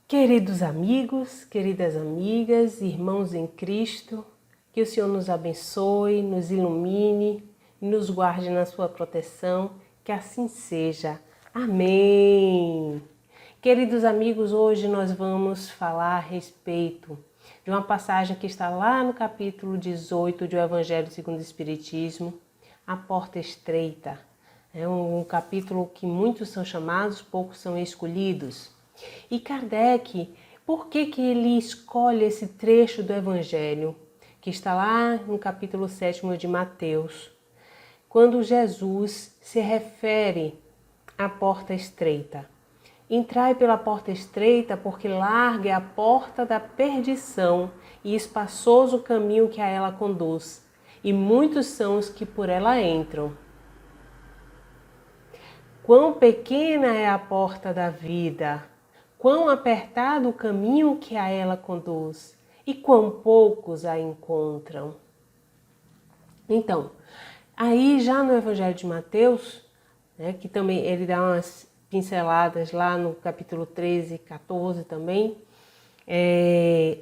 Queridos amigos, queridas amigas, irmãos em Cristo, que o Senhor nos abençoe, nos ilumine, nos guarde na sua proteção, que assim seja. Amém! Queridos amigos, hoje nós vamos falar a respeito de uma passagem que está lá no capítulo 18 do Evangelho segundo o Espiritismo, a porta estreita. É um capítulo que muitos são chamados, poucos são escolhidos. E Kardec, por que ele escolhe esse trecho do Evangelho, que está lá no capítulo 7 de Mateus, quando Jesus se refere à porta estreita? Entrai pela porta estreita, porque larga é a porta da perdição e espaçoso o caminho que a ela conduz, e muitos são os que por ela entram. Quão pequena é a porta da vida, quão apertado o caminho que a ela conduz, e quão poucos a encontram. Então, aí já no Evangelho de Mateus, que também ele dá umas pinceladas lá no capítulo 13 e 14 também,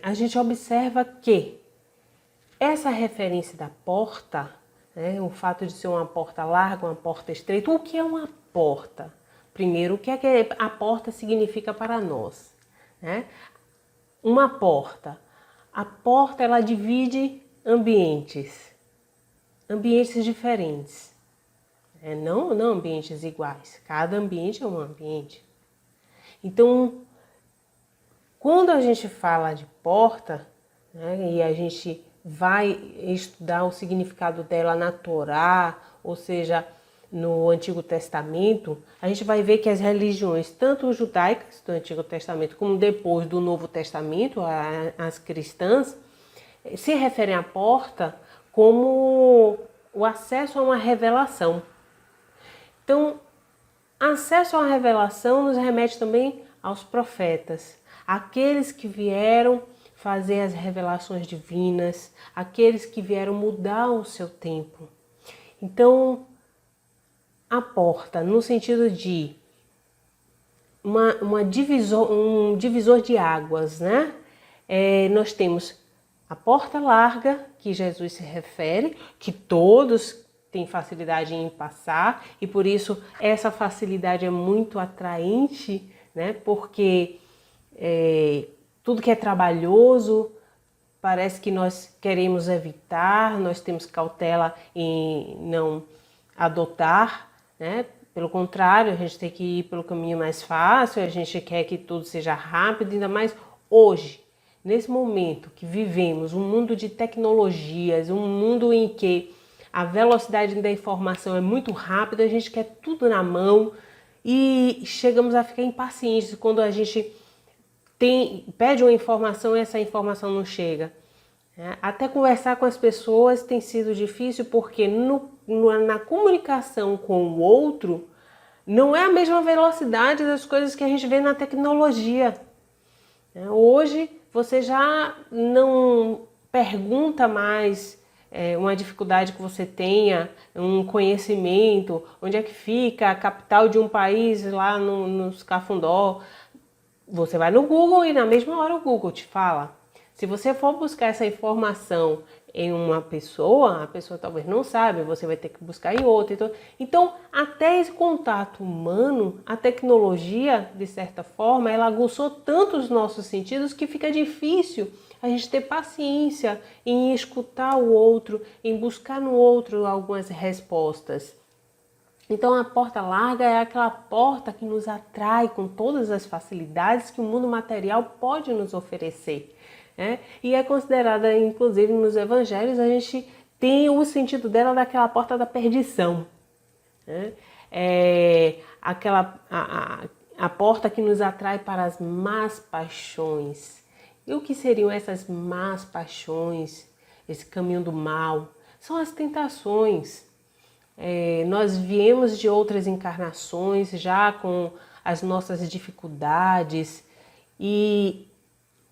a gente observa que essa referência da porta, o fato de ser uma porta larga, uma porta estreita, o que é uma porta? Primeiro, o que é que a porta significa para nós? Uma porta. A porta, ela divide ambientes diferentes. Não ambientes iguais. Cada ambiente é um ambiente. Então, quando a gente fala de porta, e a gente vai estudar o significado dela na Torá, ou seja, no Antigo Testamento, a gente vai ver que as religiões, tanto judaicas do Antigo Testamento, como depois do Novo Testamento, as cristãs, se referem à porta como o acesso a uma revelação. Então, acesso a uma revelação nos remete também aos profetas, aqueles que vieram fazer as revelações divinas, aqueles que vieram mudar o seu tempo. Então, a porta, no sentido de um divisor de águas, nós temos a porta larga, que Jesus se refere, que todos têm facilidade em passar, e por isso essa facilidade é muito atraente, porque tudo que é trabalhoso parece que nós queremos evitar, nós temos cautela em não adotar, Pelo contrário, a gente tem que ir pelo caminho mais fácil, a gente quer que tudo seja rápido, ainda mais hoje, nesse momento que vivemos, um mundo de tecnologias, um mundo em que a velocidade da informação é muito rápida, a gente quer tudo na mão e chegamos a ficar impacientes quando a gente pede uma informação e essa informação não chega. Até conversar com as pessoas tem sido difícil porque na comunicação com o outro não é a mesma velocidade das coisas que a gente vê na tecnologia. Hoje você já não pergunta mais uma dificuldade que você tenha, um conhecimento, onde é que fica a capital de um país lá nos Cafundó. Você vai no Google e na mesma hora o Google te fala. Se você for buscar essa informação em uma pessoa, a pessoa talvez não sabe, você vai ter que buscar em outra. Então, até esse contato humano, a tecnologia, de certa forma, ela aguçou tanto os nossos sentidos que fica difícil a gente ter paciência em escutar o outro, em buscar no outro algumas respostas. Então, a porta larga é aquela porta que nos atrai com todas as facilidades que o mundo material pode nos oferecer. E é considerada, inclusive nos evangelhos, a gente tem o sentido dela daquela porta da perdição. A porta que nos atrai para as más paixões. E o que seriam essas más paixões, esse caminho do mal? São as tentações. Nós viemos de outras encarnações já com as nossas dificuldades e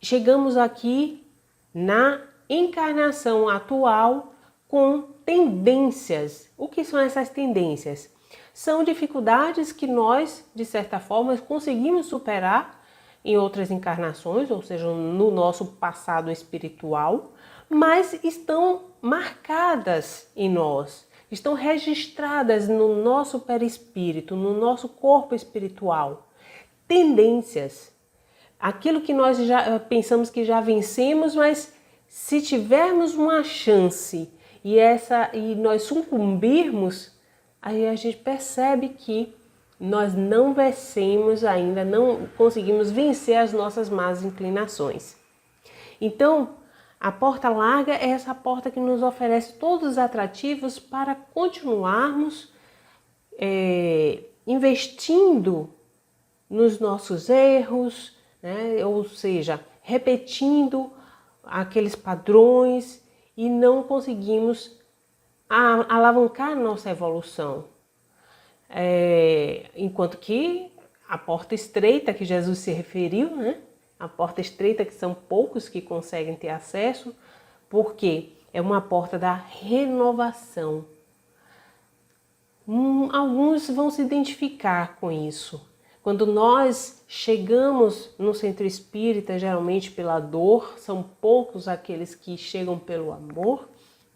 chegamos aqui na encarnação atual com tendências. O que são essas tendências? São dificuldades que nós, de certa forma, conseguimos superar em outras encarnações, ou seja, no nosso passado espiritual, mas estão marcadas em nós, estão registradas no nosso perispírito, no nosso corpo espiritual. Tendências, aquilo que nós já pensamos que já vencemos, mas se tivermos uma chance e nós sucumbirmos, aí a gente percebe que nós não vencemos ainda, não conseguimos vencer as nossas más inclinações. Então, a porta larga é essa porta que nos oferece todos os atrativos para continuarmos investindo nos nossos erros, né? Ou seja, repetindo aqueles padrões e não conseguimos alavancar a nossa evolução. Enquanto que a porta estreita que Jesus se referiu, né? A porta estreita que são poucos que conseguem ter acesso, porque é uma porta da renovação. Alguns vão se identificar com isso. Quando nós chegamos no centro espírita, geralmente pela dor, são poucos aqueles que chegam pelo amor,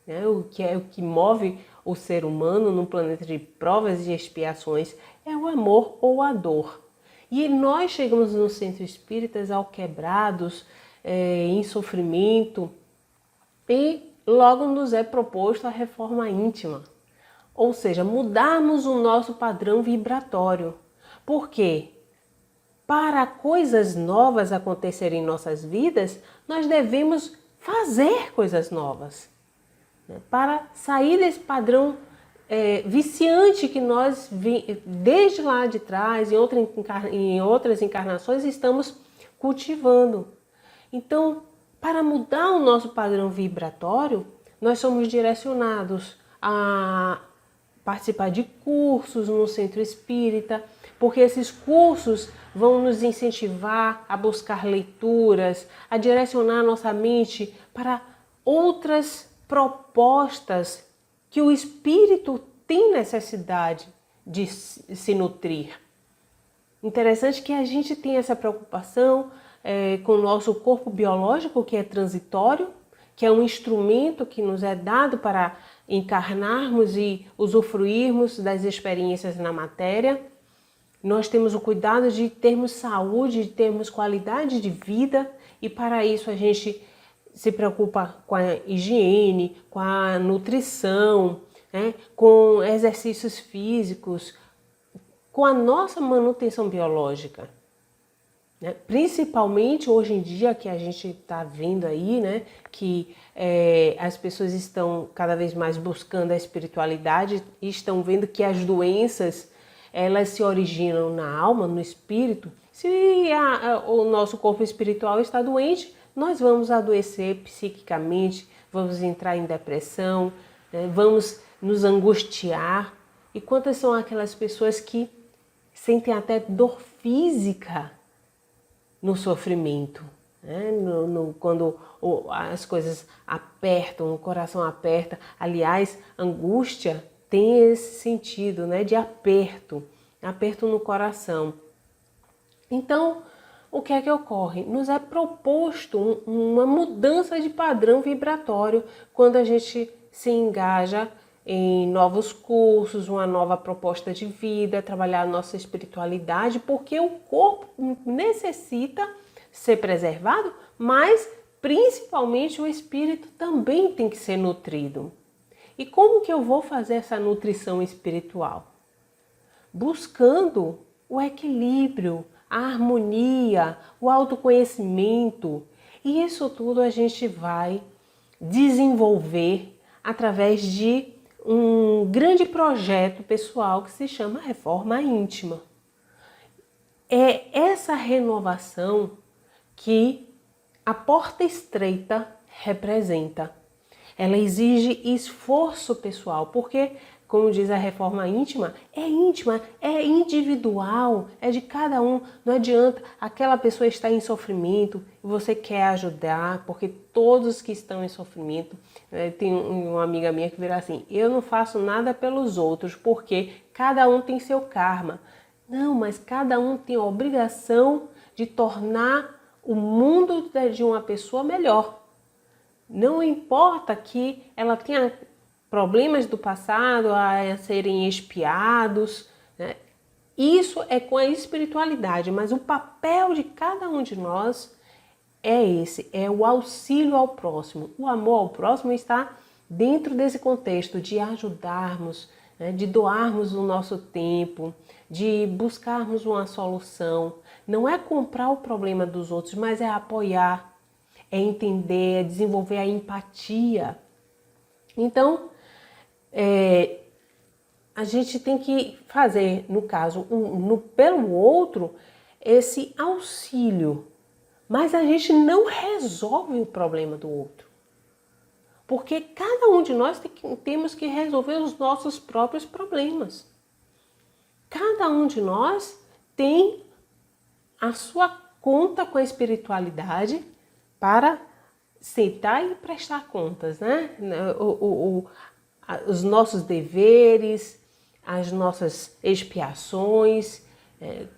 né? O que move o ser humano no planeta de provas e expiações é o amor ou a dor. E nós chegamos no centro espírita alquebrados, em sofrimento, e logo nos é proposto a reforma íntima. Ou seja, mudarmos o nosso padrão vibratório. Por quê? Para coisas novas acontecerem em nossas vidas, nós devemos fazer coisas novas. Para sair desse padrão viciante que nós, desde lá de trás, em outras encarnações, estamos cultivando. Então, para mudar o nosso padrão vibratório, nós somos direcionados a participar de cursos no centro espírita, porque esses cursos vão nos incentivar a buscar leituras, a direcionar a nossa mente para outras propostas que o espírito tem necessidade de se nutrir. Interessante que a gente tem essa preocupação com o nosso corpo biológico, que é transitório, que é um instrumento que nos é dado para encarnarmos e usufruirmos das experiências na matéria. Nós temos o cuidado de termos saúde, de termos qualidade de vida, e para isso a gente se preocupa com a higiene, com a nutrição, né? Com exercícios físicos, com a nossa manutenção biológica. Né? Principalmente hoje em dia que a gente está vendo aí, né, que as pessoas estão cada vez mais buscando a espiritualidade e estão vendo que as doenças elas se originam na alma, no espírito. Se o nosso corpo espiritual está doente, nós vamos adoecer psiquicamente, vamos entrar em depressão, né? Vamos nos angustiar. E quantas são aquelas pessoas que sentem até dor física no sofrimento, né? Quando as coisas apertam, o coração aperta. Aliás, angústia tem esse sentido, né, de aperto no coração. Então, o que é que ocorre? Nos é proposto uma mudança de padrão vibratório quando a gente se engaja em novos cursos, uma nova proposta de vida, trabalhar a nossa espiritualidade, porque o corpo necessita ser preservado, mas principalmente o espírito também tem que ser nutrido. E como que eu vou fazer essa nutrição espiritual? Buscando o equilíbrio, a harmonia, o autoconhecimento. E isso tudo a gente vai desenvolver através de um grande projeto pessoal que se chama Reforma Íntima. É essa renovação que a porta estreita representa. Ela exige esforço pessoal, porque, como diz a reforma íntima, é individual, é de cada um. Não adianta aquela pessoa estar em sofrimento e você quer ajudar, porque todos que estão em sofrimento, tem uma amiga minha que vira assim, eu não faço nada pelos outros, porque cada um tem seu karma. Não, mas cada um tem a obrigação de tornar o mundo de uma pessoa melhor. Não importa que ela tenha problemas do passado a serem expiados, né? Isso é com a espiritualidade, mas o papel de cada um de nós é esse, é o auxílio ao próximo. O amor ao próximo está dentro desse contexto de ajudarmos, né, de doarmos o nosso tempo, de buscarmos uma solução. Não é comprar o problema dos outros, mas é apoiar, é entender, é desenvolver a empatia. Então, a gente tem que fazer, no caso, pelo outro, esse auxílio. Mas a gente não resolve o problema do outro. Porque cada um de nós temos que resolver os nossos próprios problemas. Cada um de nós tem a sua conta com a espiritualidade para sentar e prestar contas, né? Os nossos deveres, as nossas expiações,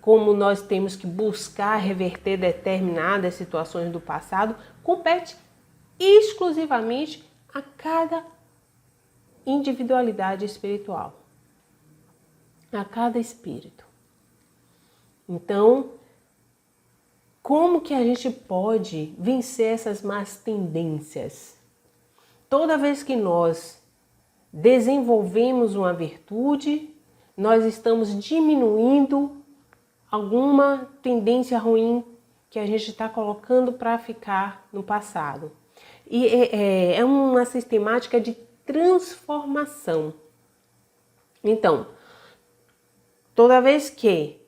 como nós temos que buscar reverter determinadas situações do passado, compete exclusivamente a cada individualidade espiritual, a cada espírito. Então, como que a gente pode vencer essas más tendências? Toda vez que nós desenvolvemos uma virtude, nós estamos diminuindo alguma tendência ruim que a gente está colocando para ficar no passado. E é uma sistemática de transformação. Então, toda vez que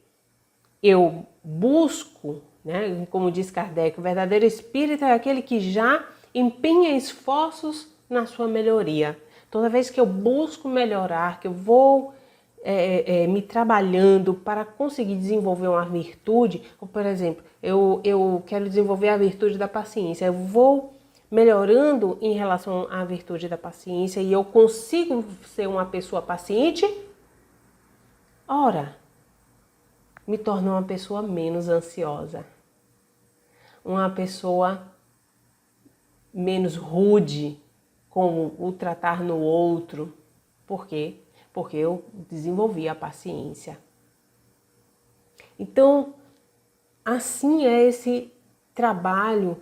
eu busco, né, como diz Kardec, o verdadeiro espírito é aquele que já empenha esforços na sua melhoria. Toda vez que eu busco melhorar, que eu vou me trabalhando para conseguir desenvolver uma virtude, ou, por exemplo, eu quero desenvolver a virtude da paciência, eu vou melhorando em relação à virtude da paciência e eu consigo ser uma pessoa paciente, ora, me torno uma pessoa menos ansiosa, uma pessoa menos rude, como o tratar no outro. Por quê? Porque eu desenvolvi a paciência. Então, assim é esse trabalho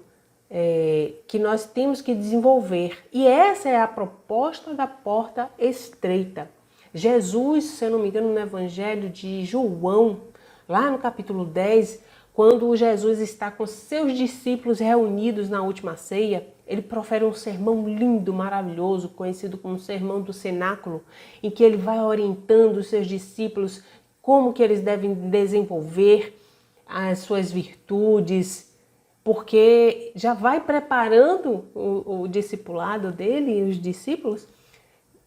que nós temos que desenvolver. E essa é a proposta da porta estreita. Jesus, se eu não me engano, no Evangelho de João, lá no capítulo 10, quando Jesus está com seus discípulos reunidos na última ceia, ele profere um sermão lindo, maravilhoso, conhecido como Sermão do Cenáculo, em que ele vai orientando os seus discípulos como que eles devem desenvolver as suas virtudes, porque já vai preparando o discipulado dele e os discípulos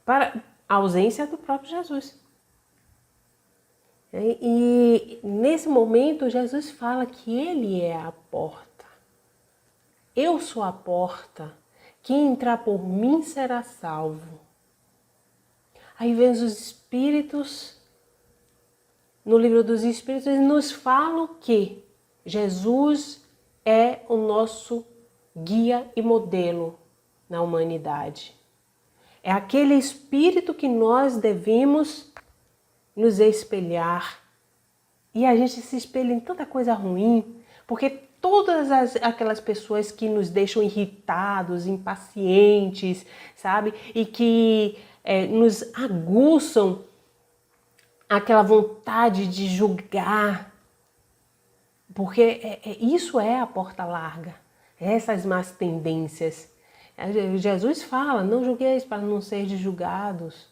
para a ausência do próprio Jesus. E nesse momento Jesus fala que ele é a porta. Eu sou a porta, quem entrar por mim será salvo. Aí vem os Espíritos, no livro dos Espíritos, eles nos falam que Jesus é o nosso guia e modelo na humanidade. É aquele Espírito que nós devemos nos espelhar. E a gente se espelha em tanta coisa ruim, porque todas aquelas pessoas que nos deixam irritados, impacientes, sabe? E que nos aguçam aquela vontade de julgar, porque isso é a porta larga, essas más tendências. Jesus fala, não julgueis para não ser julgados,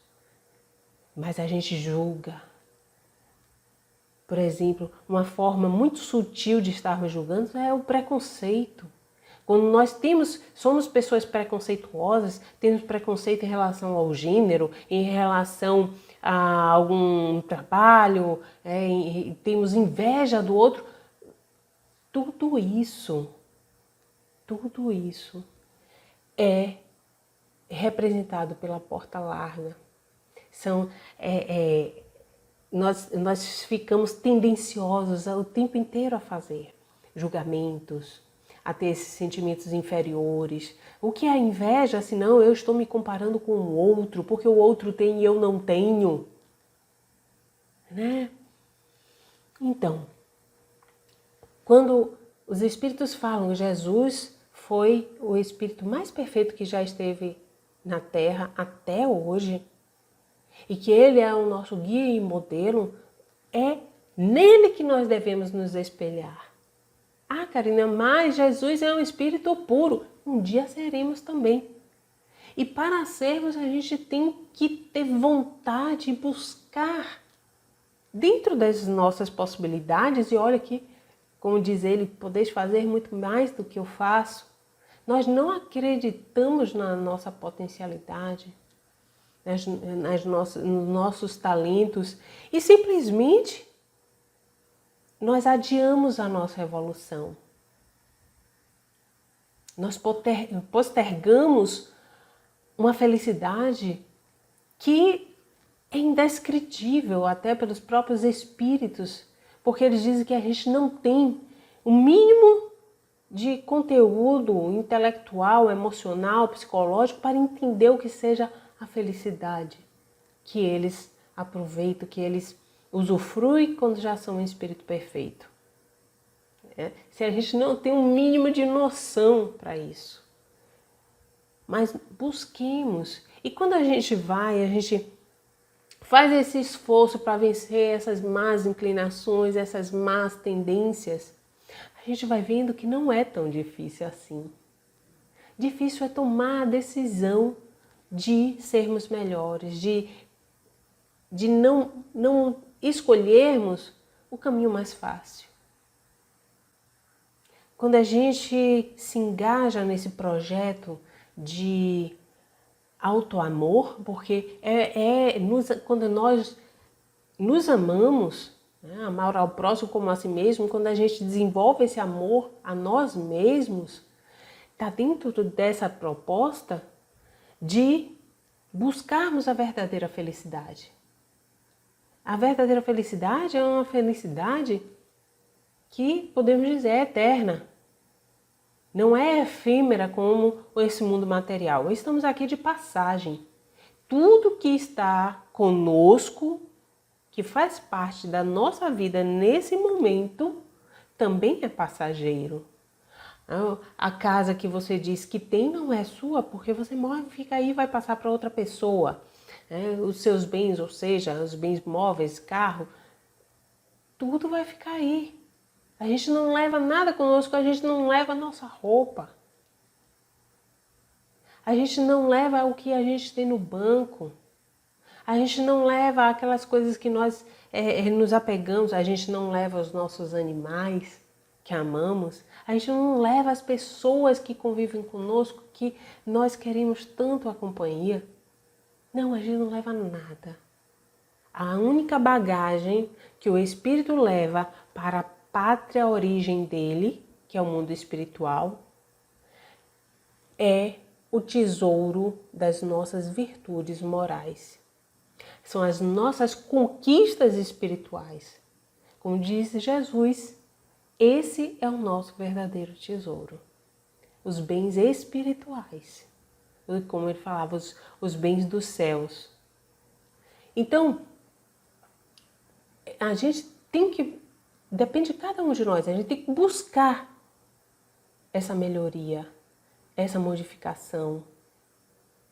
mas a gente julga. Por exemplo, uma forma muito sutil de estarmos julgando é o preconceito. Quando nós somos pessoas preconceituosas, temos preconceito em relação ao gênero, em relação a algum trabalho, temos inveja do outro, tudo isso é representado pela porta larga. Nós ficamos tendenciosos o tempo inteiro a fazer. julgamentos, a ter esses sentimentos inferiores. O que é a inveja, senão eu estou me comparando com o outro, porque o outro tem e eu não tenho, né? Então, quando os Espíritos falam, Jesus foi o Espírito mais perfeito que já esteve na Terra até hoje, e que Ele é o nosso guia e modelo, é nele que nós devemos nos espelhar. Ah, Karina, mas Jesus é um Espírito puro. Um dia seremos também. E para sermos, a gente tem que ter vontade e buscar dentro das nossas possibilidades. E olha aqui, como diz ele, podeis fazer muito mais do que eu faço. Nós não acreditamos na nossa potencialidade, nos nossos talentos e simplesmente nós adiamos a nossa evolução. Nós postergamos uma felicidade que é indescritível até pelos próprios espíritos, porque eles dizem que a gente não tem o mínimo de conteúdo intelectual, emocional, psicológico para entender o que seja a felicidade que eles aproveitam, que eles usufruem quando já são um espírito perfeito. Se a gente não tem um mínimo de noção para isso. Mas busquemos. E quando a gente faz esse esforço para vencer essas más inclinações, essas más tendências, a gente vai vendo que não é tão difícil assim. Difícil é tomar a decisão de sermos melhores, de não escolhermos o caminho mais fácil. Quando a gente se engaja nesse projeto de autoamor, porque quando nós nos amamos, né, amar ao próximo como a si mesmo, quando a gente desenvolve esse amor a nós mesmos, está dentro dessa proposta de buscarmos a verdadeira felicidade. A verdadeira felicidade é uma felicidade que, podemos dizer, é eterna. Não é efêmera como esse mundo material. Estamos aqui de passagem. Tudo que está conosco, que faz parte da nossa vida nesse momento, também é passageiro. A casa que você diz que tem não é sua, porque você morre, fica aí e vai passar para outra pessoa. Os seus bens, ou seja, os bens móveis, carro, tudo vai ficar aí. A gente não leva nada conosco, a gente não leva a nossa roupa. A gente não leva o que a gente tem no banco. A gente não leva aquelas coisas que nós nos apegamos, a gente não leva os nossos animais que amamos, a gente não leva as pessoas que convivem conosco, que nós queremos tanto a companhia. Não, a gente não leva nada. A única bagagem que o espírito leva para a pátria origem dele, que é o mundo espiritual, é o tesouro das nossas virtudes morais. São as nossas conquistas espirituais. Como disse Jesus, esse é o nosso verdadeiro tesouro. Os bens espirituais. Como ele falava, os bens dos céus. Então, a gente tem que, depende de cada um de nós, a gente tem que buscar essa melhoria, essa modificação,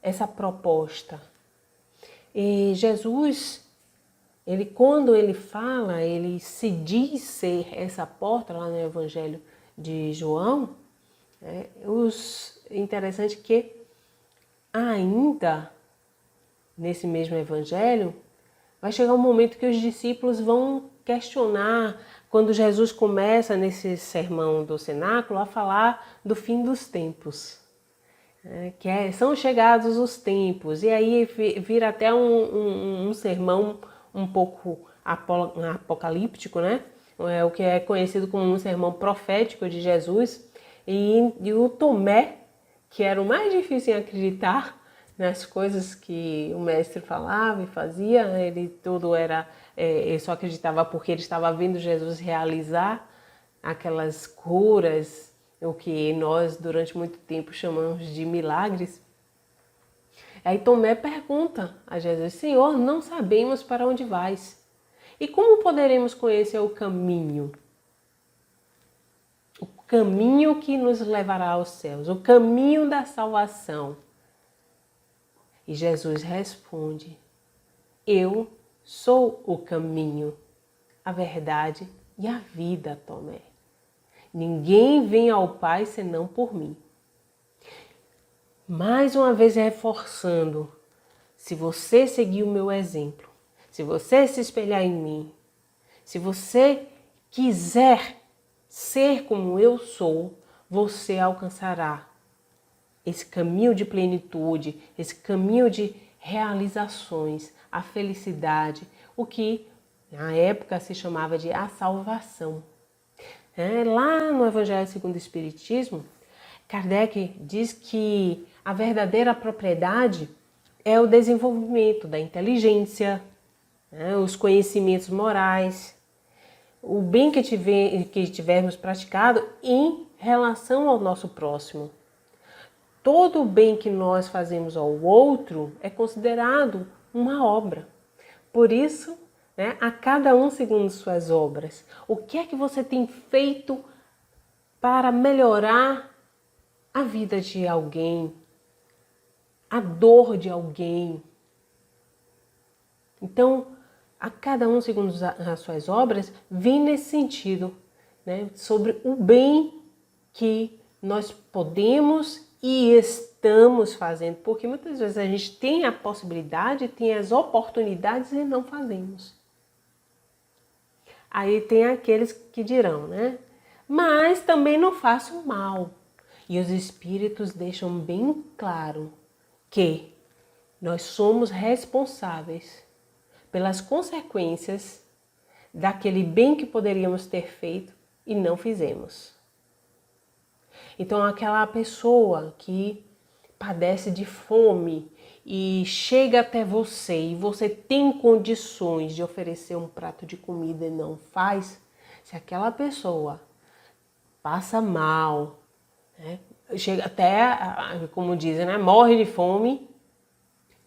essa proposta. E Jesus, quando ele fala, ele se diz ser essa porta lá no Evangelho de João, interessante que ainda nesse mesmo Evangelho, vai chegar um momento que os discípulos vão questionar, quando Jesus começa nesse sermão do cenáculo a falar do fim dos tempos. São chegados os tempos, e aí vira até um sermão um pouco apocalíptico, né? O que é conhecido como um sermão profético de Jesus, e o Tomé, que era o mais difícil em acreditar nas coisas que o mestre falava e fazia, ele só acreditava porque ele estava vendo Jesus realizar aquelas curas, o que nós durante muito tempo chamamos de milagres. Aí Tomé pergunta a Jesus: Senhor, não sabemos para onde vais. E como poderemos conhecer o caminho? O caminho que nos levará aos céus, o caminho da salvação. E Jesus responde: Eu sou o caminho, a verdade e a vida, Tomé. Ninguém vem ao Pai senão por mim. Mais uma vez reforçando, se você seguir o meu exemplo, se você se espelhar em mim, se você quiser ser como eu sou, você alcançará esse caminho de plenitude, esse caminho de realizações, a felicidade, o que na época se chamava de a salvação. Lá no Evangelho segundo o Espiritismo, Kardec diz que a verdadeira propriedade é o desenvolvimento da inteligência, os conhecimentos morais, o bem que tivermos praticado em relação ao nosso próximo. Todo o bem que nós fazemos ao outro é considerado uma obra. Por isso, a cada um segundo suas obras. O que é que você tem feito para melhorar a vida de alguém, a dor de alguém? Então, a cada um segundo as suas obras vem nesse sentido, sobre o bem que nós podemos e estamos fazendo, porque muitas vezes a gente tem a possibilidade, tem as oportunidades e não fazemos. Aí tem aqueles que dirão, mas também não faço mal. E os espíritos deixam bem claro que nós somos responsáveis pelas consequências daquele bem que poderíamos ter feito e não fizemos. Então, aquela pessoa que padece de fome e chega até você e você tem condições de oferecer um prato de comida e não faz, se aquela pessoa passa mal, chega até, como dizem, morre de fome,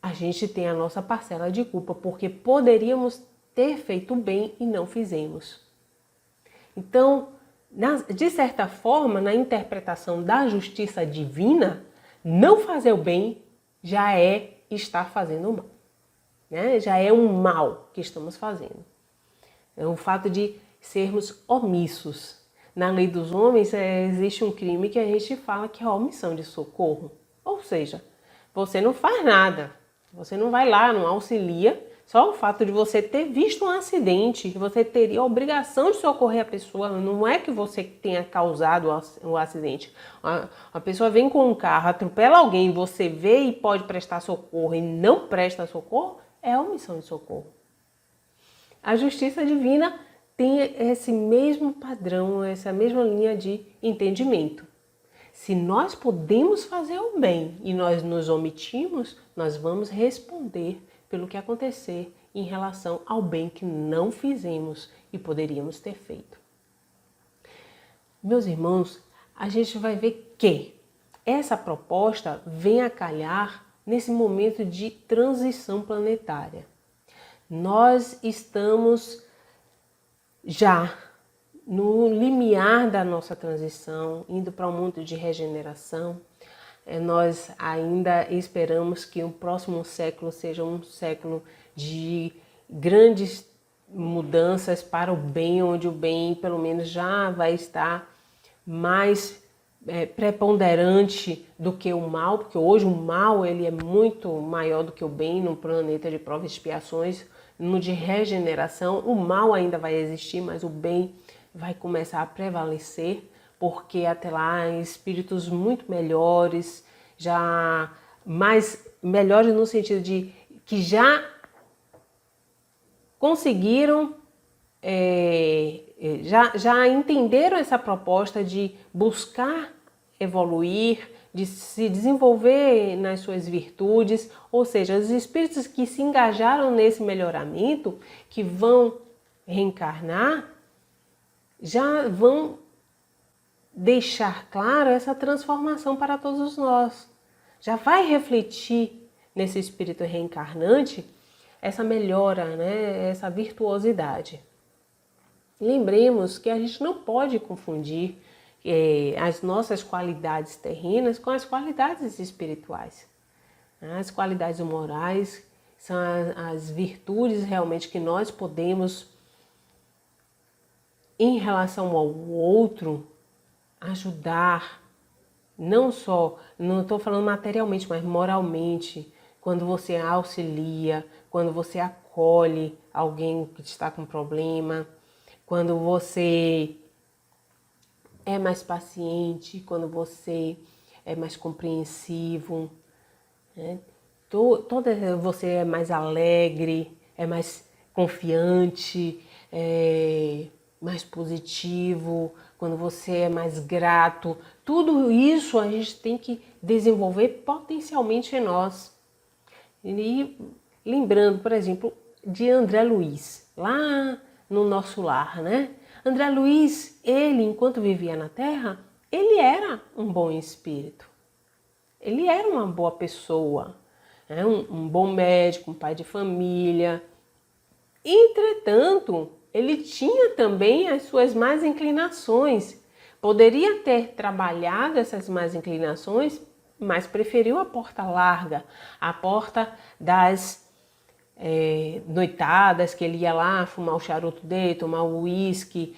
a gente tem a nossa parcela de culpa, porque poderíamos ter feito bem e não fizemos. Então, de certa forma, na interpretação da justiça divina, não fazer o bem já é estar fazendo o mal. Já é um mal que estamos fazendo. É o fato de sermos omissos. Na lei dos homens existe um crime que a gente fala que é a omissão de socorro. Ou seja, você não faz nada, você não vai lá, não auxilia. Só o fato de você ter visto um acidente, você teria a obrigação de socorrer a pessoa, não é que você tenha causado o acidente. A pessoa vem com um carro, atropela alguém, você vê e pode prestar socorro e não presta socorro, é a omissão de socorro. A justiça divina tem esse mesmo padrão, essa mesma linha de entendimento. Se nós podemos fazer o bem e nós nos omitimos, nós vamos responder pelo que acontecer em relação ao bem que não fizemos e poderíamos ter feito. Meus irmãos, a gente vai ver que essa proposta vem a calhar nesse momento de transição planetária. Nós estamos já no limiar da nossa transição, indo para um mundo de regeneração. Nós ainda esperamos que o próximo século seja um século de grandes mudanças para o bem, onde o bem pelo menos já vai estar mais preponderante do que o mal, porque hoje o mal ele é muito maior do que o bem no planeta de provas e expiações. No de regeneração, o mal ainda vai existir, mas o bem vai começar a prevalecer, porque até lá espíritos muito melhores, já mais melhores no sentido de que já conseguiram, já entenderam essa proposta de buscar evoluir, de se desenvolver nas suas virtudes, ou seja, os espíritos que se engajaram nesse melhoramento, que vão reencarnar, já vão deixar claro essa transformação para todos nós. Já vai refletir nesse espírito reencarnante essa melhora, né? Essa virtuosidade. Lembremos que a gente não pode confundir as nossas qualidades terrenas com as qualidades espirituais. As qualidades morais são as virtudes realmente que nós podemos, em relação ao outro, ajudar, não estou falando materialmente, mas moralmente, quando você auxilia, quando você acolhe alguém que está com problema, quando você é mais paciente, quando você é mais compreensivo, né? Você é mais alegre, é mais confiante, mais positivo, quando você é mais grato. Tudo isso a gente tem que desenvolver potencialmente em nós. E lembrando, por exemplo, de André Luiz, lá no nosso lar, né? André Luiz, ele, enquanto vivia na Terra, ele era um bom espírito. Ele era uma boa pessoa, né? Um bom médico, um pai de família. Entretanto, ele tinha também as suas más inclinações. Poderia ter trabalhado essas más inclinações, mas preferiu a porta larga, a porta das noitadas, que ele ia lá fumar o charuto dele, tomar o uísque,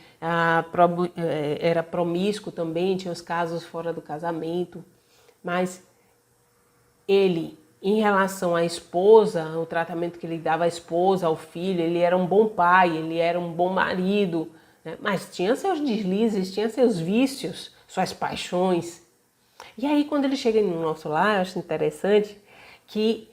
era promíscuo também, tinha os casos fora do casamento. Mas ele, em relação à esposa, o tratamento que ele dava à esposa, ao filho, ele era um bom pai, ele era um bom marido, né? Mas tinha seus deslizes, tinha seus vícios, suas paixões. E aí, quando ele chega no nosso lar, eu acho interessante que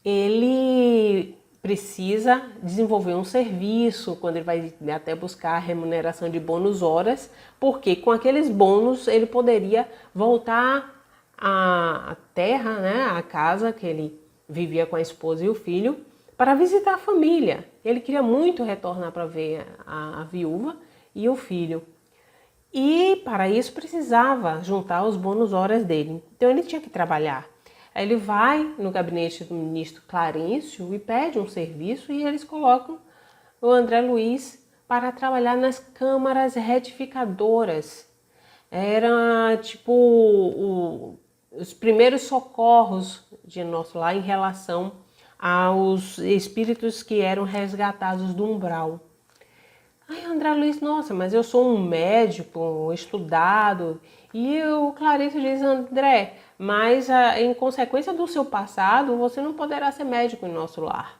ele precisa desenvolver um serviço, quando ele vai até buscar a remuneração de bônus horas, porque com aqueles bônus ele poderia voltar à terra, né, à casa que ele vivia com a esposa e o filho, para visitar a família. Ele queria muito retornar para ver a viúva e o filho. E para isso precisava juntar os bônus horas dele. Então ele tinha que trabalhar. Aí ele vai no gabinete do ministro Clarencio e pede um serviço e eles colocam o André Luiz para trabalhar nas câmaras retificadoras. Era tipo os primeiros socorros de nosso lar em relação aos espíritos que eram resgatados do umbral. Aí André Luiz, nossa, mas eu sou um médico estudado. E o Clarencio diz, André, mas em consequência do seu passado, você não poderá ser médico em nosso lar.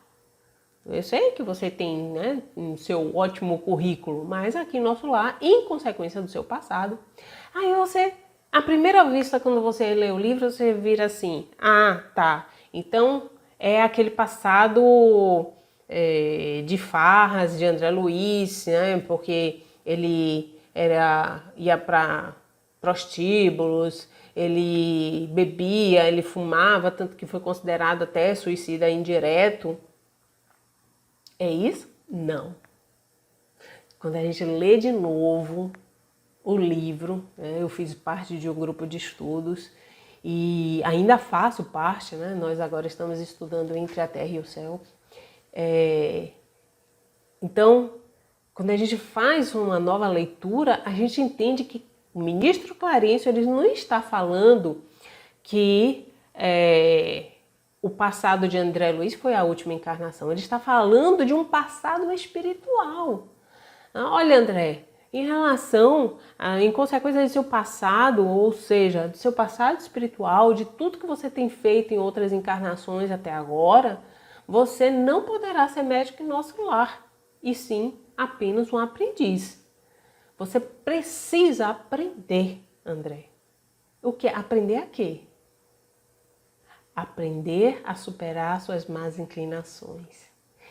Eu sei que você tem, né, seu ótimo currículo, mas aqui em nosso lar, em consequência do seu passado. Aí você, à primeira vista, quando você lê o livro, você vira assim, ah, tá, então é aquele passado de farras de André Luiz, né, porque ele ia para prostíbulos, ele bebia, ele fumava, tanto que foi considerado até suicida indireto. É isso? Não. Quando a gente lê de novo o livro, né, eu fiz parte de um grupo de estudos e ainda faço parte, né, nós agora estamos estudando Entre a Terra e o Céu. Então, quando a gente faz uma nova leitura, a gente entende que o ministro Clarencio ele não está falando que o passado de André Luiz foi a última encarnação. Ele está falando de um passado espiritual. Olha, André, em relação, em consequência do seu passado, ou seja, do seu passado espiritual, de tudo que você tem feito em outras encarnações até agora, você não poderá ser médico em nosso lar, e sim apenas um aprendiz. Você precisa aprender, André. O que? Aprender a quê? Aprender a superar suas más inclinações.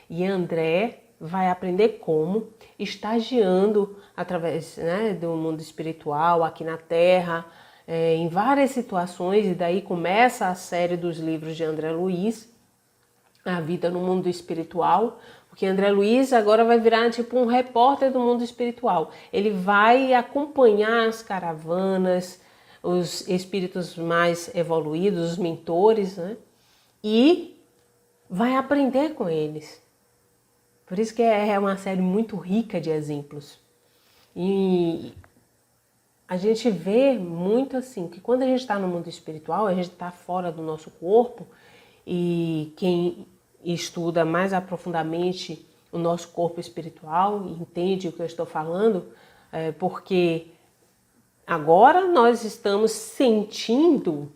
E André vai aprender como? Estagiando através, né, do mundo espiritual, aqui na Terra, em várias situações, e daí começa a série dos livros de André Luiz, A Vida no Mundo Espiritual, Porque André Luiz agora vai virar tipo um repórter do mundo espiritual. Ele vai acompanhar as caravanas, os espíritos mais evoluídos, os mentores, né? E vai aprender com eles. Por isso que é uma série muito rica de exemplos. E a gente vê muito assim, que quando a gente está no mundo espiritual, a gente está fora do nosso corpo, e quem estuda mais aprofundadamente o nosso corpo espiritual entende o que eu estou falando, porque agora nós estamos sentindo,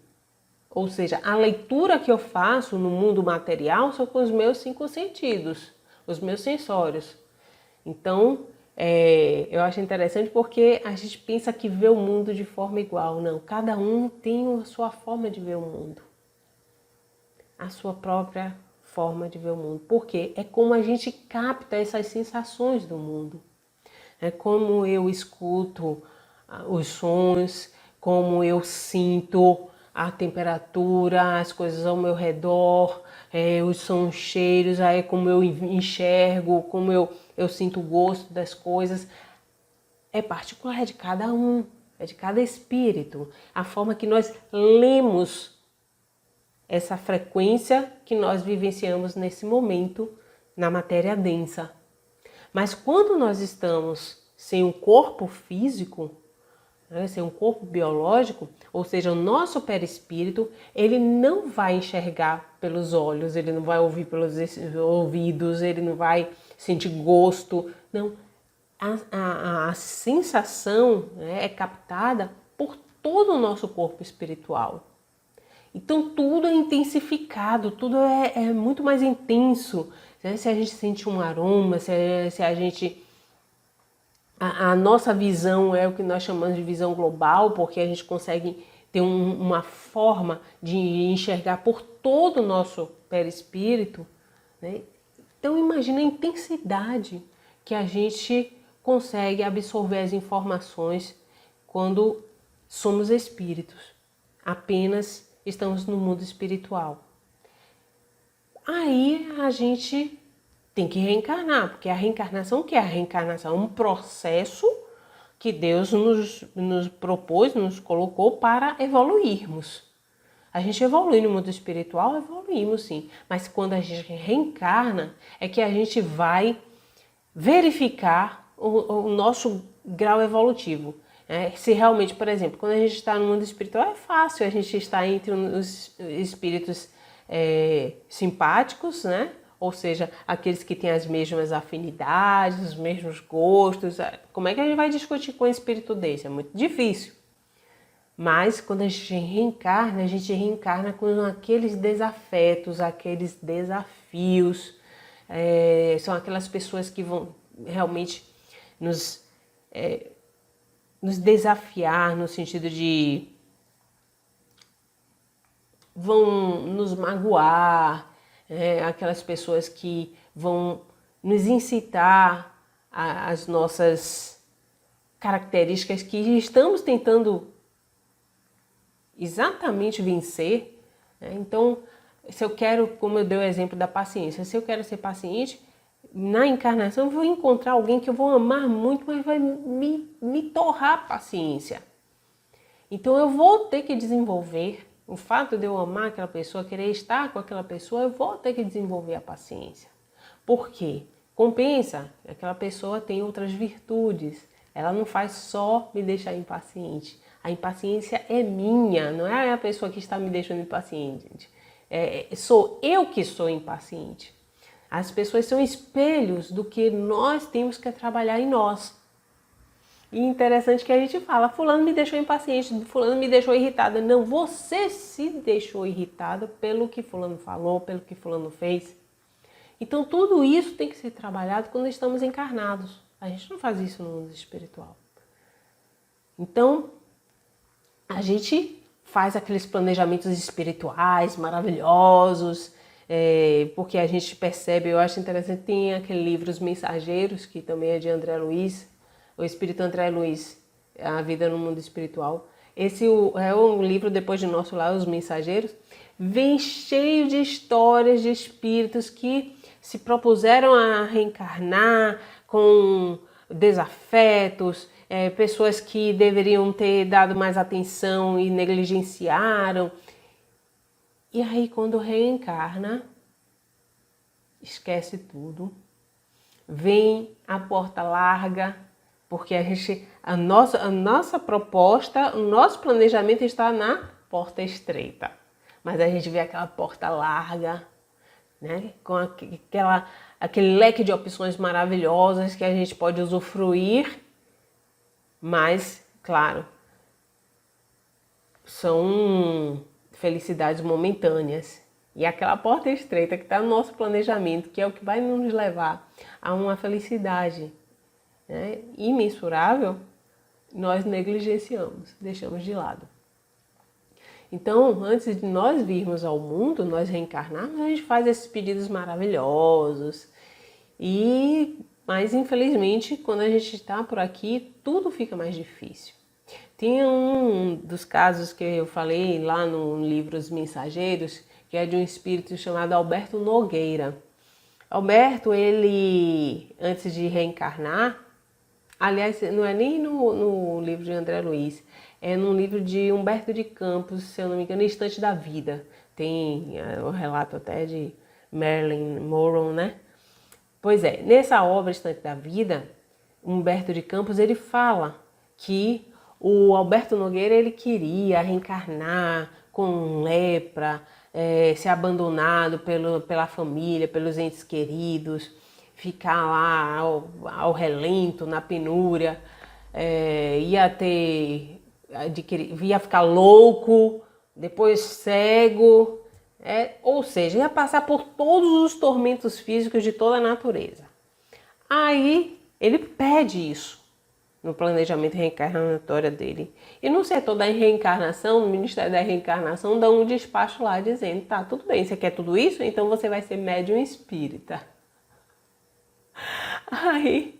ou seja, a leitura que eu faço no mundo material são com os meus 5 sentidos, os meus sensórios. Então, eu acho interessante porque a gente pensa que vê o mundo de forma igual. Não, cada um tem a sua forma de ver o mundo. A sua própria forma de ver o mundo. Porque é como a gente capta essas sensações do mundo. É como eu escuto os sons, como eu sinto a temperatura, as coisas ao meu redor, os sons, cheiros, aí como eu enxergo, como eu sinto o gosto das coisas. É particular, é de cada um, é de cada espírito. A forma que nós lemos essa frequência que nós vivenciamos nesse momento na matéria densa. Mas quando nós estamos sem um corpo físico, sem um corpo biológico, ou seja, o nosso perispírito, ele não vai enxergar pelos olhos, ele não vai ouvir pelos ouvidos, ele não vai sentir gosto, não. A sensação, né, é captada por todo o nosso corpo espiritual. Então tudo é intensificado, tudo é muito mais intenso, né? Se a gente sente um aroma, se a gente... A nossa visão é o que nós chamamos de visão global, porque a gente consegue ter uma forma de enxergar por todo o nosso perispírito, né? Então imagina a intensidade que a gente consegue absorver as informações quando somos espíritos, apenas estamos no mundo espiritual. Aí a gente tem que reencarnar, porque a reencarnação, o que é a reencarnação? É um processo que Deus nos propôs, nos colocou para evoluirmos. A gente evolui no mundo espiritual, evoluímos sim, mas quando a gente reencarna é que a gente vai verificar o nosso grau evolutivo. Se realmente, por exemplo, quando a gente está no mundo espiritual é fácil, a gente está entre os espíritos simpáticos, né? Ou seja, aqueles que têm as mesmas afinidades, os mesmos gostos. Como é que a gente vai discutir com um espírito desse? É muito difícil. Mas quando a gente reencarna com aqueles desafetos, aqueles desafios. São aquelas pessoas que vão realmente nos desafiar no sentido de vão nos magoar, aquelas pessoas que vão nos incitar às nossas características que estamos tentando exatamente vencer. Então, se eu quero, como eu dei o exemplo da paciência, se eu quero ser paciente, na encarnação eu vou encontrar alguém que eu vou amar muito, mas vai me torrar a paciência. Então eu vou ter que desenvolver, o fato de eu amar aquela pessoa, querer estar com aquela pessoa, eu vou ter que desenvolver a paciência. Por quê? Compensa, aquela pessoa tem outras virtudes, ela não faz só me deixar impaciente. A impaciência é minha, não é a pessoa que está me deixando impaciente, gente. Sou eu que sou impaciente. As pessoas são espelhos do que nós temos que trabalhar em nós. E interessante que a gente fala, fulano me deixou impaciente, fulano me deixou irritada. Não, você se deixou irritada pelo que fulano falou, pelo que fulano fez. Então tudo isso tem que ser trabalhado quando estamos encarnados. A gente não faz isso no mundo espiritual. Então, a gente faz aqueles planejamentos espirituais maravilhosos, porque a gente percebe, eu acho interessante, tem aquele livro Os Mensageiros, que também é de André Luiz, o Espírito André Luiz, A Vida no Mundo Espiritual. Esse é o livro Depois de Nosso Lar, Os Mensageiros, vem cheio de histórias de espíritos que se propuseram a reencarnar com desafetos, pessoas que deveriam ter dado mais atenção e negligenciaram. E aí, quando reencarna, esquece tudo, vem a porta larga, porque a nossa proposta, o nosso planejamento está na porta estreita. Mas a gente vê aquela porta larga, né? Com aquele leque de opções maravilhosas que a gente pode usufruir, mas, claro, são felicidades momentâneas. E aquela porta estreita que está no nosso planejamento, que é o que vai nos levar a uma felicidade, né, imensurável, nós negligenciamos, deixamos de lado. Então, antes de nós virmos ao mundo, nós reencarnarmos, a gente faz esses pedidos maravilhosos. Mas, infelizmente, quando a gente está por aqui, tudo fica mais difícil. Tem um dos casos que eu falei lá no livro Os Mensageiros, que é de um espírito chamado Alberto Nogueira. Alberto, ele, antes de reencarnar, aliás, não é nem no livro de André Luiz, é num livro de Humberto de Campos, se eu não me engano, Instante da Vida. Tem o relato até de Marilyn Monroe, né? Pois é, nessa obra Instante da Vida, Humberto de Campos, ele fala que o Alberto Nogueira, ele queria reencarnar com lepra, ser abandonado pela família, pelos entes queridos, ficar lá ao relento, na penúria, ia ficar louco, depois cego, ou seja, ia passar por todos os tormentos físicos de toda a natureza. Aí ele pede isso no planejamento reencarnatório dele. E no setor da reencarnação, no Ministério da Reencarnação, dá um despacho lá dizendo, tá, tudo bem, você quer tudo isso? Então você vai ser médium espírita. Aí,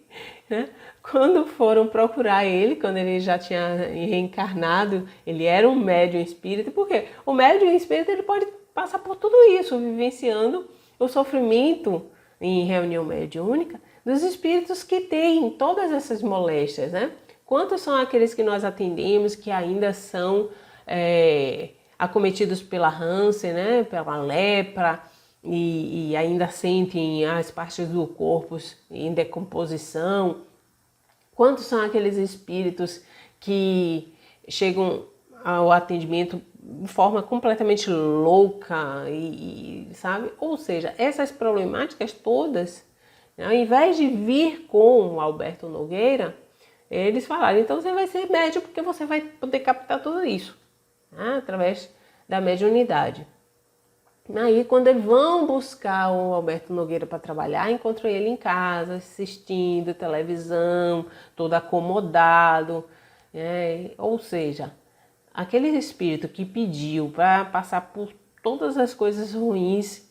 né, quando foram procurar ele, quando ele já tinha reencarnado, ele era um médium espírita, porque o médium espírita ele pode passar por tudo isso, vivenciando o sofrimento em reunião mediúnica dos espíritos que têm todas essas moléstias, né? Quantos são aqueles que nós atendemos que ainda são acometidos pela Hansen, né? Pela lepra, e ainda sentem as partes do corpo em decomposição? Quantos são aqueles espíritos que chegam ao atendimento de forma completamente louca sabe? Ou seja, essas problemáticas todas, ao invés de vir com o Alberto Nogueira, eles falaram, então você vai ser médium porque você vai poder captar tudo isso, né? Através da mediunidade. Aí, quando eles vão buscar o Alberto Nogueira para trabalhar, encontram ele em casa, assistindo televisão, todo acomodado, ou seja, aquele espírito que pediu para passar por todas as coisas ruins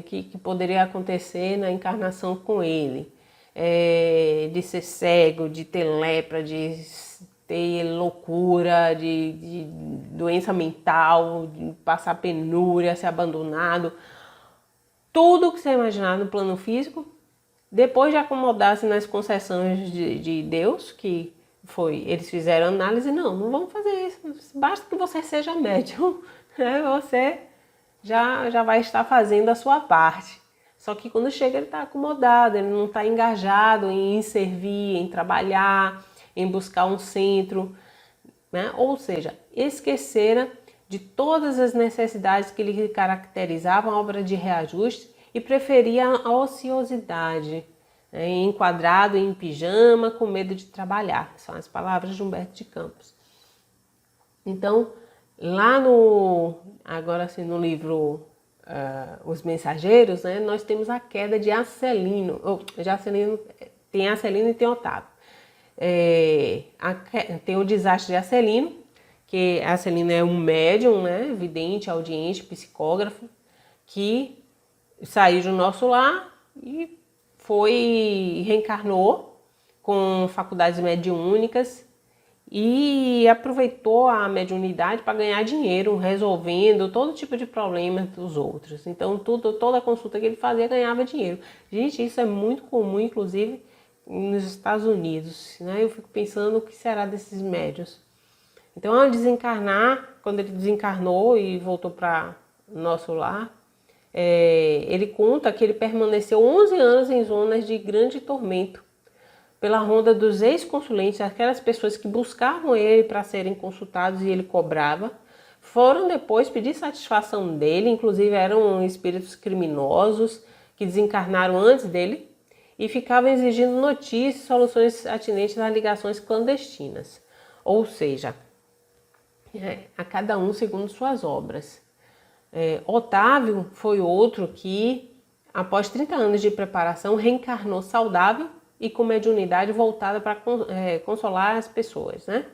que poderia acontecer na encarnação com ele, de ser cego, de ter lepra, de ter loucura, de doença mental, de passar penúria, ser abandonado, tudo que você imaginar no plano físico, depois de acomodar-se nas concessões de Deus, que eles fizeram análise, não vamos fazer isso, basta que você seja médium, você já vai estar fazendo a sua parte. Só que quando chega ele está acomodado, ele não está engajado em servir, em trabalhar, em buscar um centro, né? Ou seja, esqueceram de todas as necessidades que lhe caracterizavam a obra de reajuste e preferia a ociosidade, enquadrado em pijama, com medo de trabalhar. São as palavras de Humberto de Campos. Então, lá agora assim, no livro Os Mensageiros, né, nós temos a queda de Acelino. Tem Acelino e tem Otávio. Tem o desastre de Acelino, que Acelino é um médium, né, vidente, audiente, psicógrafo, que saiu do nosso lar e reencarnou com faculdades mediúnicas e aproveitou a mediunidade para ganhar dinheiro, resolvendo todo tipo de problema dos outros. Então, toda a consulta que ele fazia ganhava dinheiro. Gente, isso é muito comum, inclusive nos Estados Unidos, né? Eu fico pensando o que será desses médiuns. Então, ao desencarnar, quando ele desencarnou e voltou para nosso lar, ele conta que ele permaneceu 11 anos em zonas de grande tormento, pela ronda dos ex-consulentes, aquelas pessoas que buscavam ele para serem consultados e ele cobrava, foram depois pedir satisfação dele, inclusive eram espíritos criminosos que desencarnaram antes dele e ficavam exigindo notícias e soluções atinentes às ligações clandestinas, ou seja, a cada um segundo suas obras. Otávio foi outro que, após 30 anos de preparação, reencarnou saudável e com mediunidade voltada para consolar as pessoas, né?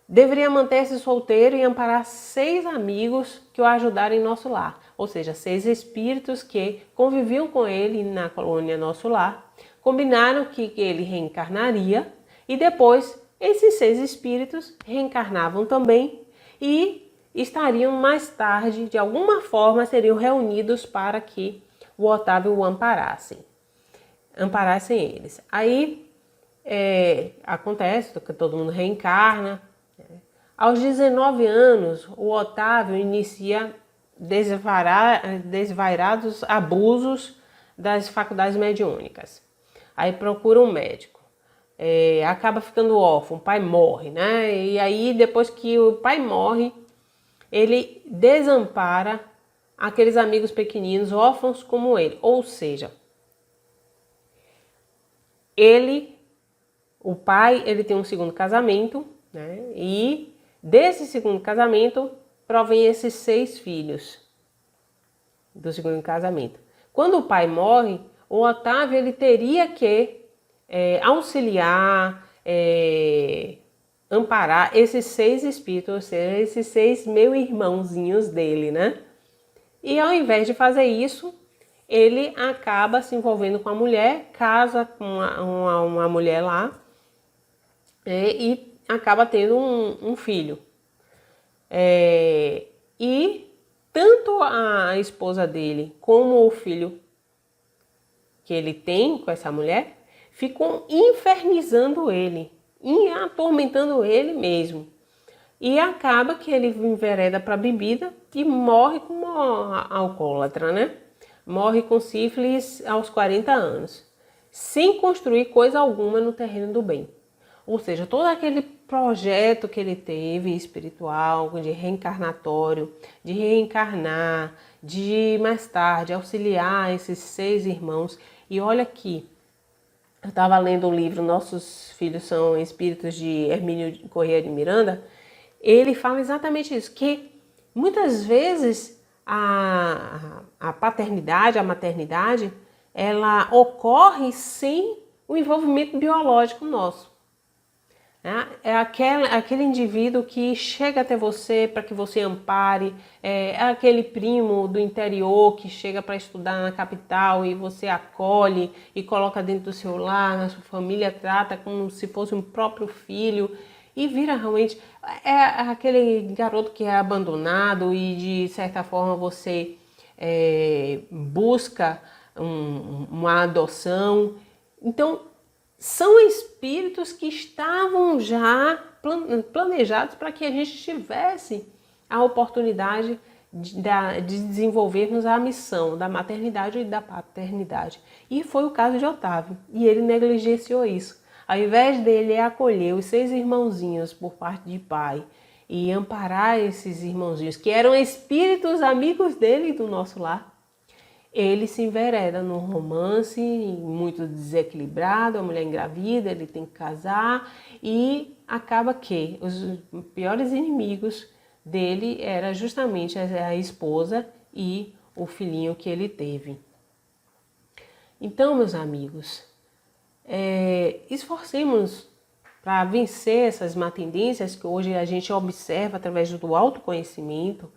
Deveria manter-se solteiro e amparar 6 amigos que o ajudaram em nosso lar, ou seja, 6 espíritos que conviviam com ele na colônia Nosso Lar, combinaram que ele reencarnaria e depois esses 6 espíritos reencarnavam também e estariam mais tarde, de alguma forma, seriam reunidos para que o Otávio o amparassem eles. Aí acontece que todo mundo reencarna. Aos 19 anos, o Otávio inicia desvairados abusos das faculdades mediúnicas. Aí procura um médico. Acaba ficando órfão, o pai morre, né? E aí, depois que o pai morre, ele desampara aqueles amigos pequeninos, órfãos como ele. Ou seja, o pai, ele tem um segundo casamento, né? E desse segundo casamento provém esses 6 filhos do segundo casamento. Quando o pai morre, o Otávio ele teria que auxiliar, amparar esses 6 espíritos, ou seja, esses 6 meio-irmãozinhos dele, né? E ao invés de fazer isso, ele acaba se envolvendo com a mulher, casa com uma mulher lá e acaba tendo um filho. E tanto a esposa dele como o filho que ele tem com essa mulher ficam infernizando ele, atormentando ele mesmo. E acaba que ele envereda para a bebida e morre como alcoólatra, né? Morre com sífilis aos 40 anos, sem construir coisa alguma no terreno do bem. Ou seja, todo aquele projeto que ele teve espiritual, de reencarnatório, de reencarnar, de mais tarde auxiliar esses 6 irmãos. E olha aqui, eu estava lendo o livro Nossos Filhos São Espíritos, de Hermínio Corrêa de Miranda. Ele fala exatamente isso, que muitas vezes a paternidade, a maternidade, ela ocorre sem o envolvimento biológico nosso. É aquele indivíduo que chega até você para que você ampare, é aquele primo do interior que chega para estudar na capital e você acolhe e coloca dentro do seu lar, na sua família, trata como se fosse um próprio filho e vira realmente... É aquele garoto que é abandonado e de certa forma você busca uma adoção. Então, são espíritos que estavam já planejados para que a gente tivesse a oportunidade de desenvolvermos a missão da maternidade e da paternidade. E foi o caso de Otávio, e ele negligenciou isso. Ao invés dele acolher os 6 irmãozinhos por parte de pai e amparar esses irmãozinhos, que eram espíritos amigos dele do nosso lar, ele se envereda num romance muito desequilibrado, a mulher engravida, ele tem que casar e acaba que os piores inimigos dele era justamente a esposa e o filhinho que ele teve. Então, meus amigos, esforcemos para vencer essas má tendências que hoje a gente observa através do autoconhecimento,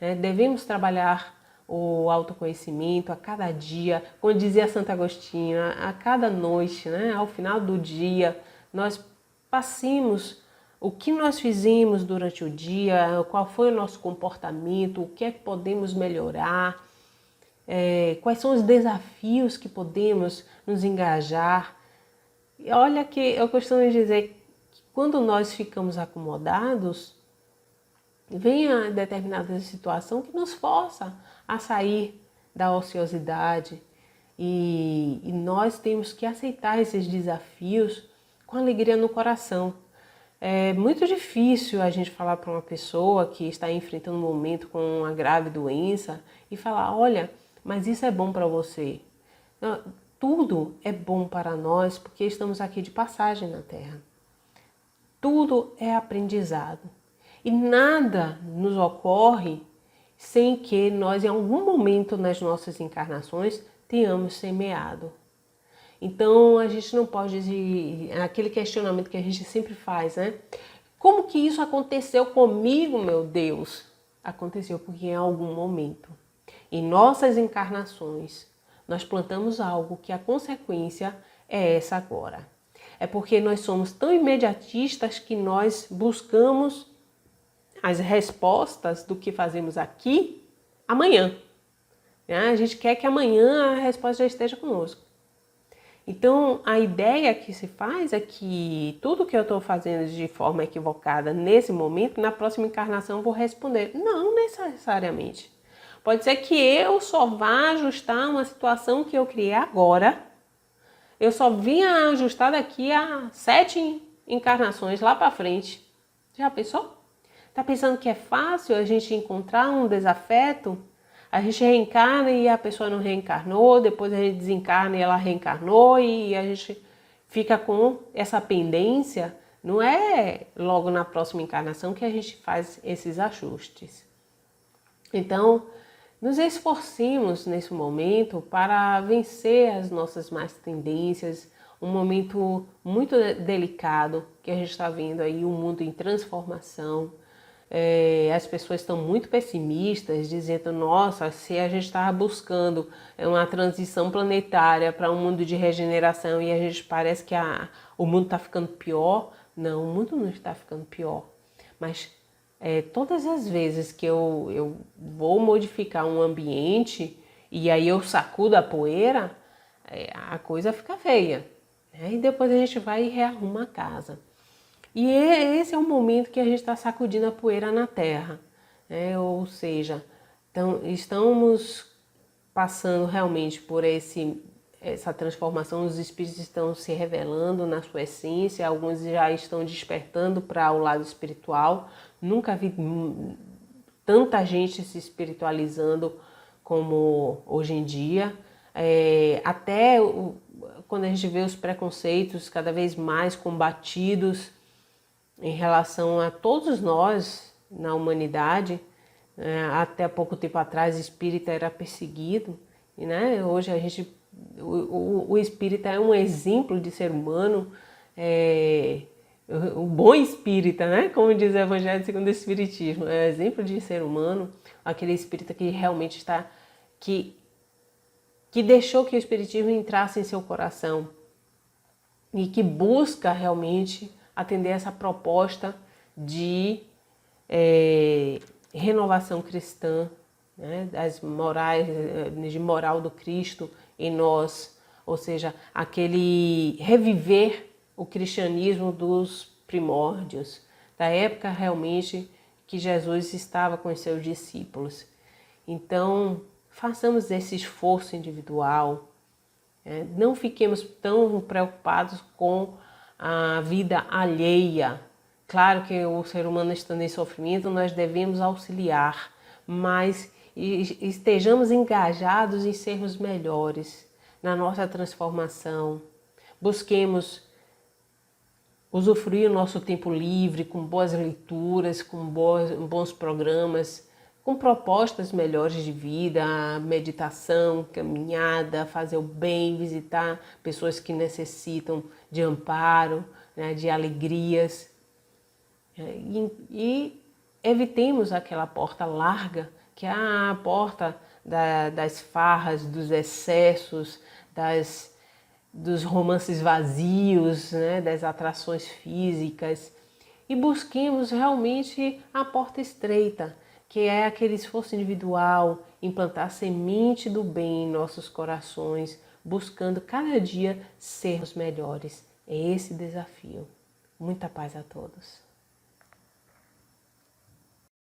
né? Devemos trabalhar o autoconhecimento a cada dia, como dizia Santo Agostinho, a cada noite, né? Ao final do dia, nós passemos o que nós fizemos durante o dia, qual foi o nosso comportamento, o que é que podemos melhorar, quais são os desafios que podemos nos engajar. E olha que eu costumo dizer que quando nós ficamos acomodados, vem a determinada situação que nos força a sair da ociosidade e nós temos que aceitar esses desafios com alegria no coração. É muito difícil a gente falar para uma pessoa que está enfrentando um momento com uma grave doença e falar, olha, mas isso é bom para você. Não, tudo é bom para nós porque estamos aqui de passagem na Terra. Tudo é aprendizado. E nada nos ocorre sem que nós, em algum momento nas nossas encarnações, tenhamos semeado. Então, a gente não pode dizer aquele questionamento que a gente sempre faz, né? Como que isso aconteceu comigo, meu Deus? Aconteceu porque em algum momento, em nossas encarnações, nós plantamos algo que a consequência é essa agora. É porque nós somos tão imediatistas que nós buscamos as respostas do que fazemos aqui amanhã. A gente quer que amanhã a resposta já esteja conosco. Então, a ideia que se faz é que tudo que eu estou fazendo de forma equivocada nesse momento, na próxima encarnação eu vou responder. Não necessariamente. Pode ser que eu só vá ajustar uma situação que eu criei agora. Eu só vinha ajustar daqui a 7 encarnações lá para frente. Já pensou? Tá pensando que é fácil a gente encontrar um desafeto? A gente reencarna e a pessoa não reencarnou, depois a gente desencarna e ela reencarnou e a gente fica com essa pendência. Não é logo na próxima encarnação que a gente faz esses ajustes. Então, nos esforcemos nesse momento para vencer as nossas más tendências, um momento muito delicado que a gente está vendo aí, um mundo em transformação. As pessoas estão muito pessimistas, dizendo, nossa, se a gente estava buscando uma transição planetária para um mundo de regeneração e a gente parece que o mundo está ficando pior. Não, o mundo não está ficando pior. Mas todas as vezes que eu vou modificar um ambiente e aí eu sacudo a poeira, a coisa fica feia. E depois a gente vai e rearruma a casa. E esse é o momento que a gente está sacudindo a poeira na Terra, ou seja, então, estamos passando realmente por essa transformação, os espíritos estão se revelando na sua essência, alguns já estão despertando para o lado espiritual. Nunca vi tanta gente se espiritualizando como hoje em dia, até quando a gente vê os preconceitos cada vez mais combatidos em relação a todos nós na humanidade. Até pouco tempo atrás o espírita era perseguido, e hoje o espírita é um exemplo de ser humano, o bom espírita, como diz o Evangelho segundo o Espiritismo, é um exemplo de ser humano, aquele espírita que realmente está, que deixou que o Espiritismo entrasse em seu coração e que busca realmente atender essa proposta de renovação cristã, das morais, de moral do Cristo em nós, ou seja, aquele reviver o cristianismo dos primórdios, da época realmente que Jesus estava com os seus discípulos. Então, façamos esse esforço individual, não fiquemos tão preocupados com a vida alheia. Claro que o ser humano estando em sofrimento, nós devemos auxiliar, mas estejamos engajados em sermos melhores na nossa transformação. Busquemos usufruir o nosso tempo livre com boas leituras, com bons programas, com propostas melhores de vida, meditação, caminhada, fazer o bem, visitar pessoas que necessitam de amparo, de alegrias. E evitemos aquela porta larga, que é a porta das farras, dos excessos, dos romances vazios, das atrações físicas. e busquemos realmente a porta estreita, que é aquele esforço individual, implantar semente do bem em nossos corações, buscando cada dia sermos melhores. É esse desafio. Muita paz a todos.